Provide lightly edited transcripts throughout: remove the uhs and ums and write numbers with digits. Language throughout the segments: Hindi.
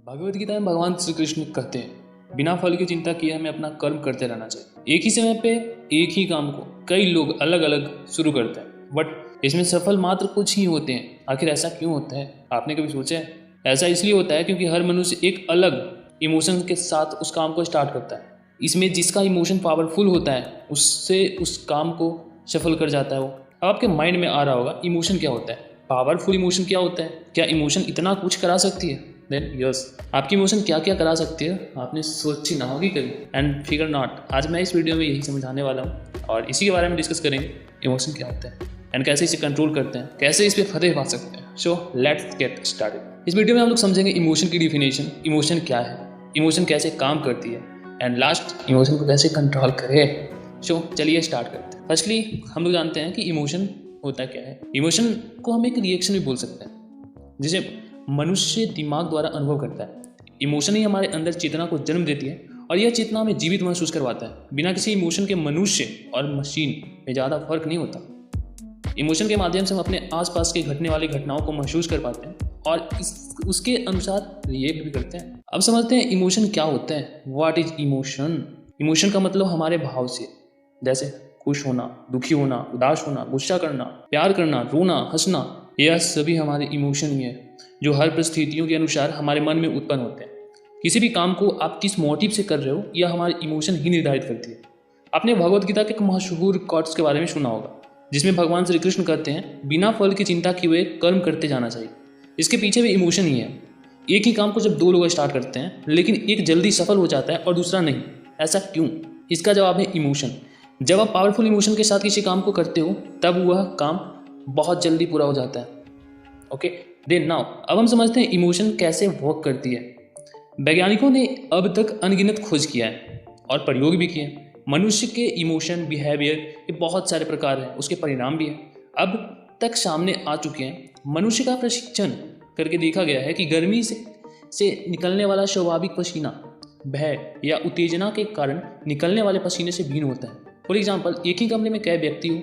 भगवत गीता में भगवान श्री कृष्ण कहते हैं बिना फल की चिंता किए हमें अपना कर्म करते रहना चाहिए। एक ही समय पे एक ही काम को कई लोग अलग अलग शुरू करते हैं बट इसमें सफल मात्र कुछ ही होते हैं। आखिर ऐसा क्यों होता है, आपने कभी सोचा है? ऐसा इसलिए होता है क्योंकि हर मनुष्य एक अलग इमोशन के साथ उस काम को स्टार्ट करता है। इसमें जिसका इमोशन पावरफुल होता है उससे उस काम को सफल कर जाता है वो। अब आपके माइंड में आ रहा होगा इमोशन क्या होता है, पावरफुल इमोशन क्या होता है, क्या इमोशन इतना कुछ करा सकती है? देन यस, आपकी इमोशन क्या क्या करा सकती है आपने सोची ना होगी कभी। एंड फिगर नॉट, आज मैं इस वीडियो में यही समझाने वाला हूँ और इसी के बारे में डिस्कस करेंगे इमोशन क्या होता है एंड कैसे इसे कंट्रोल करते हैं, कैसे इस पर फतेह पा सकते हैं। So let's get started. इस वीडियो में हम लोग समझेंगे इमोशन की डिफिनेशन, इमोशन क्या है, इमोशन कैसे काम करती है एंड लास्ट इमोशन को कैसे कंट्रोल करें। सो चलिए स्टार्ट करते हैं। फर्स्टली हम लोग जानते हैं कि इमोशन होता क्या है। इमोशन को हम एक रिएक्शन भी बोल सकते हैं जिसे मनुष्य दिमाग द्वारा अनुभव करता है। इमोशन ही हमारे अंदर चेतना को जन्म देती है और यह चेतना हमें जीवित महसूस करवाता है। बिना किसी इमोशन के मनुष्य और मशीन में ज़्यादा फर्क नहीं होता। इमोशन के माध्यम से हम अपने आसपास के घटने वाली घटनाओं को महसूस कर पाते हैं और उसके अनुसार रिएक्ट भी करते हैं। अब समझते हैं इमोशन क्या होता है। What is emotion? इमोशन का मतलब हमारे भाव से, जैसे खुश होना, दुखी होना, उदास होना, गुस्सा करना, प्यार करना, रोना, हंसना, यह सभी हमारे इमोशन ही है जो हर परिस्थितियों के अनुसार हमारे मन में उत्पन्न होते हैं। किसी भी काम को आप किस मोटिव से कर रहे हो यह हमारे इमोशन ही निर्धारित करती है। आपने भगवत गीता के एक मशहूर कोट्स के बारे में सुना होगा जिसमें भगवान श्री कृष्ण कहते हैं बिना फल की चिंता किए हुए कर्म करते जाना चाहिए। इसके पीछे भी इमोशन ही है। एक ही काम को जब दो लोग स्टार्ट करते हैं लेकिन एक जल्दी सफल हो जाता है और दूसरा नहीं, ऐसा क्यों? इसका जवाब है इमोशन। जब आप पावरफुल इमोशन के साथ किसी काम को करते हो तब वह काम बहुत जल्दी पूरा हो जाता है। ओके देन नाउ अब हम समझते हैं इमोशन कैसे वर्क करती है। वैज्ञानिकों ने अब तक अनगिनत खोज किया है और प्रयोग भी किए। मनुष्य के इमोशन, बिहेवियर ये बहुत सारे प्रकार हैं, उसके परिणाम भी हैं अब तक सामने आ चुके हैं। मनुष्य का प्रशिक्षण करके देखा गया है कि गर्मी से निकलने वाला स्वाभाविक पसीना भय या उत्तेजना के कारण निकलने वाले पसीने से भिन्न होता है। फॉर एग्जाम्पल, एक ही कमरे में कई व्यक्ति हो,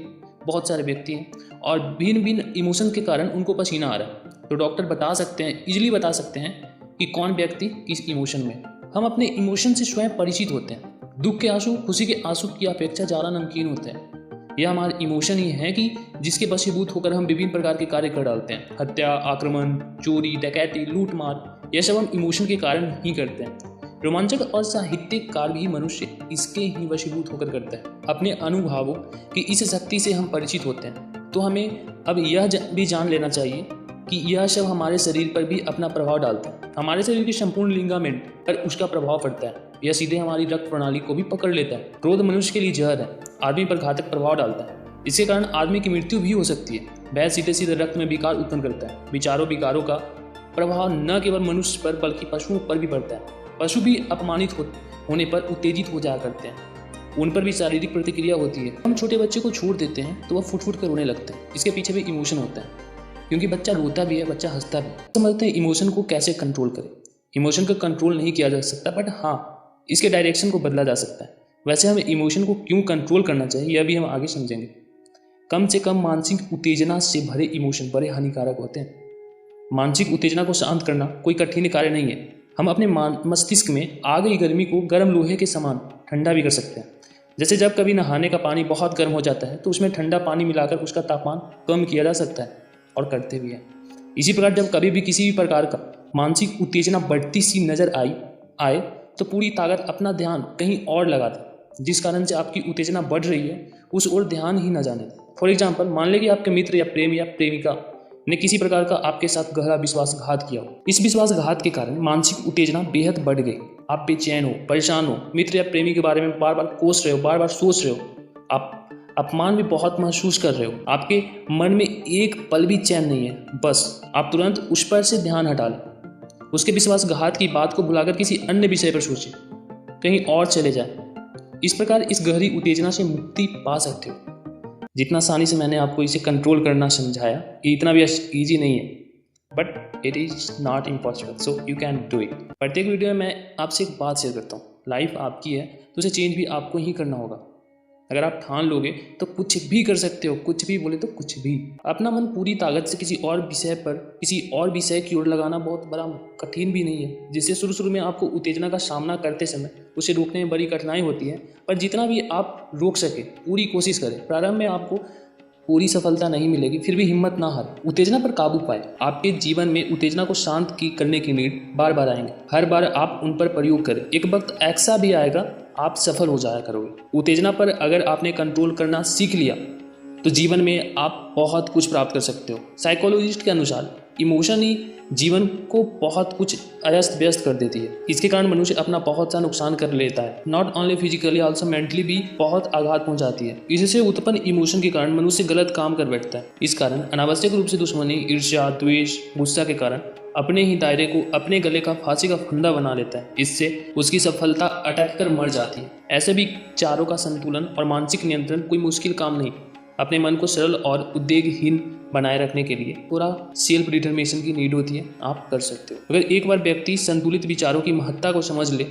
बहुत सारे व्यक्ति हैं और भिन्न भिन्न इमोशन के कारण उनको पसीना आ रहा है तो डॉक्टर बता सकते हैं, इजीली बता सकते हैं कि कौन व्यक्ति किस इमोशन में। हम अपने इमोशन से स्वयं परिचित होते हैं। दुख के आंसू खुशी के आंसू की अपेक्षा ज़्यादा नमकीन होते हैं। यह हमारे इमोशन ही है कि जिसके वशीभूत होकर हम विभिन्न प्रकार के कार्य कर डालते हैं। हत्या, आक्रमण, चोरी, डकैती, लूटमार, यह सब हम इमोशन के कारण ही करते हैं। रोमांचक और साहित्यिक कार्य भी मनुष्य इसके ही वशीभूत होकर करता है। अपने अनुभवों की इस शक्ति से हम परिचित होते हैं तो हमें अब यह भी जान लेना चाहिए कि यह सब हमारे शरीर पर भी अपना प्रभाव डालता है। हमारे शरीर के संपूर्ण लिगामेंट पर उसका प्रभाव पड़ता है। यह सीधे हमारी रक्त प्रणाली को भी पकड़ लेता है। क्रोध मनुष्य के लिए जहर है, आदमी पर घातक प्रभाव डालता है। इसके कारण आदमी की मृत्यु भी हो सकती है। भय सीधे सीधे रक्त में विकार उत्पन्न करता है। विकारों का प्रभाव न केवल मनुष्य पर बल्कि पशुओं पर भी पड़ता है। पशु भी अपमानित होने पर उत्तेजित हो जाया करते हैं, उन पर भी शारीरिक प्रतिक्रिया होती है। हम छोटे बच्चे को छोड़ देते हैं तो वह फुट फुट कर रोने लगते हैं। इसके पीछे भी इमोशन होता है क्योंकि बच्चा रोता भी है, बच्चा हंसता भी है। समझते हैं इमोशन को कैसे कंट्रोल करें। इमोशन को कंट्रोल नहीं किया जा सकता बट हाँ, इसके डायरेक्शन को बदला जा सकता है। वैसे हमें इमोशन को क्यों कंट्रोल करना चाहिए यह भी हम आगे समझेंगे। कम से कम मानसिक उत्तेजना से भरे इमोशन बड़े हानिकारक होते हैं। मानसिक उत्तेजना को शांत करना कोई कठिन कार्य नहीं है। हम अपने मस्तिष्क में आ गई गर्मी को गर्म लोहे के समान ठंडा भी कर सकते हैं। जैसे जब कभी नहाने का पानी बहुत गर्म हो जाता है तो उसमें ठंडा पानी मिलाकर उसका तापमान कम किया जा सकता है और करते भी हैं। इसी प्रकार जब कभी भी किसी भी प्रकार का मानसिक उत्तेजना बढ़ती सी नजर आए तो पूरी ताकत अपना ध्यान कहीं और लगा दें जिस कारण से आपकी उत्तेजना बढ़ रही है उस ओर ध्यान ही न जाने दें। फॉर एग्जाम्पल, मान लें कि आपके मित्र या प्रेम या प्रेमिका ने किसी प्रकार का आपके साथ गहरा विश्वासघात किया हो। इस विश्वासघात के कारण मानसिक उत्तेजना बेहद बढ़ गई। आप बेचैन हो, परेशान हो, मित्र या प्रेमी के बारे में बार बार कोस रहे हो, बार बार सोच रहे हो, आप अपमान भी बहुत महसूस कर रहे हो, आपके मन में एक पल भी चैन नहीं है। बस आप तुरंत उस पर से ध्यान हटा लें, उसके विश्वासघात की बात को भुलाकर किसी अन्य विषय पर सोचें, कहीं और चले जाए। इस प्रकार इस गहरी उत्तेजना से मुक्ति पा सकते हो। जितना आसानी से मैंने आपको इसे कंट्रोल करना समझाया, ये इतना भी ईजी नहीं है but it is not impossible, so you can do it. प्रत्येक वीडियो में मैं आपसे एक बात शेयर करता हूँ। लाइफ आपकी है तो उसे चेंज भी आपको ही करना होगा। अगर आप ठान लोगे तो कुछ भी कर सकते हो, कुछ भी बोले तो कुछ भी। अपना मन पूरी ताकत से किसी और विषय की ओर लगाना बहुत बड़ा कठिन भी नहीं है, जिससे शुरू में आपको उत्तेजना का सामना करते समय उसे रोकने में बड़ी कठिनाई होती है, पर जितना भी आप रोक सके पूरी कोशिश करें। प्रारंभ में आपको पूरी सफलता नहीं मिलेगी, फिर भी हिम्मत ना हारें, उत्तेजना पर काबू पाए। आपके जीवन में उत्तेजना को शांत करने की नीड बार बार आएंगे, हर बार आप उन पर प्रयोग करें। एक वक्त ऐसा भी आएगा आप सफल हो जाया करोगे। उत्तेजना पर अगर आपने कंट्रोल करना सीख लिया तो जीवन में आप बहुत कुछ प्राप्त कर सकते हो। साइकोलॉजिस्ट के अनुसार इमोशन ही जीवन को बहुत कुछ अस्त व्यस्त कर देती है। इसके कारण मनुष्य अपना बहुत सा नुकसान कर लेता है, not only physically also mentally भी बहुत आघात पहुंचाती है। इससे उत्पन्न इमोशन के कारण मनुष्य गलत काम कर बैठता है। इस कारण अनावश्यक रूप से दुश्मनी, ईर्ष्या, द्वेष, गुस्सा के कारण अपने ही दायरे को अपने गले का फांसी का फंदा बना लेता है। इससे उसकी सफलता अटक कर मर जाती है। ऐसे भी विचारों का संतुलन और मानसिक नियंत्रण कोई मुश्किल काम नहीं। अपने मन को सरल और उद्वेगहीन बनाए रखने के लिए पूरा सेल्फ डिटर्मिनेशन की नीड होती है, आप कर सकते हो। अगर एक बार व्यक्ति संतुलित विचारों की महत्ता को समझ ले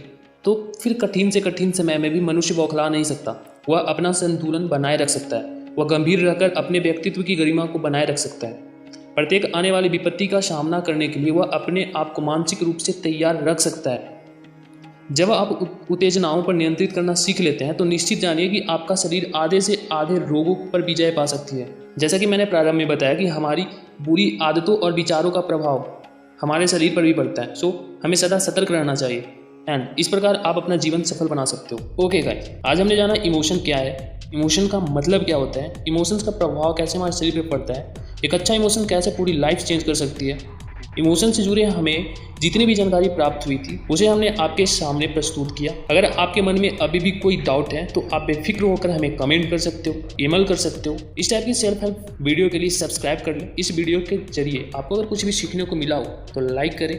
तो फिर कठिन से कठिन समय में भी मनुष्य बौखला नहीं सकता। वह अपना संतुलन बनाए रख सकता है। वह गंभीर रहकर अपने व्यक्तित्व की गरिमा को बनाए रख सकता है। प्रत्येक आने वाली विपत्ति का सामना करने के लिए वह अपने आप को मानसिक रूप से तैयार रख सकता है। जब आप उत्तेजनाओं पर नियंत्रित करना सीख लेते हैं तो निश्चित जानिए कि आपका शरीर आधे से आधे रोगों पर विजय पा सकती है। जैसा कि मैंने प्रारंभ में बताया कि हमारी बुरी आदतों और विचारों का प्रभाव हमारे शरीर पर भी पड़ता है, सो हमें सदा सतर्क रहना चाहिए एंड इस प्रकार आप अपना जीवन सफल बना सकते हो। ओके गाइस, आज हमने जाना इमोशन क्या है, इमोशन का मतलब क्या होता है, इमोशंस का प्रभाव कैसे हमारे शरीर पर पड़ता है, एक अच्छा इमोशन कैसे पूरी लाइफ चेंज कर सकती है। इमोशन से जुड़े हमें जितनी भी जानकारी प्राप्त हुई थी उसे हमने आपके सामने प्रस्तुत किया। अगर आपके मन में अभी भी कोई डाउट है तो आप बेफिक्र होकर हमें कमेंट कर सकते हो, ईमेल कर सकते हो। इस टाइप की सेल्फ हेल्प वीडियो के लिए सब्सक्राइब कर लें। इस वीडियो के जरिए आपको अगर कुछ भी सीखने को मिला हो तो लाइक करें।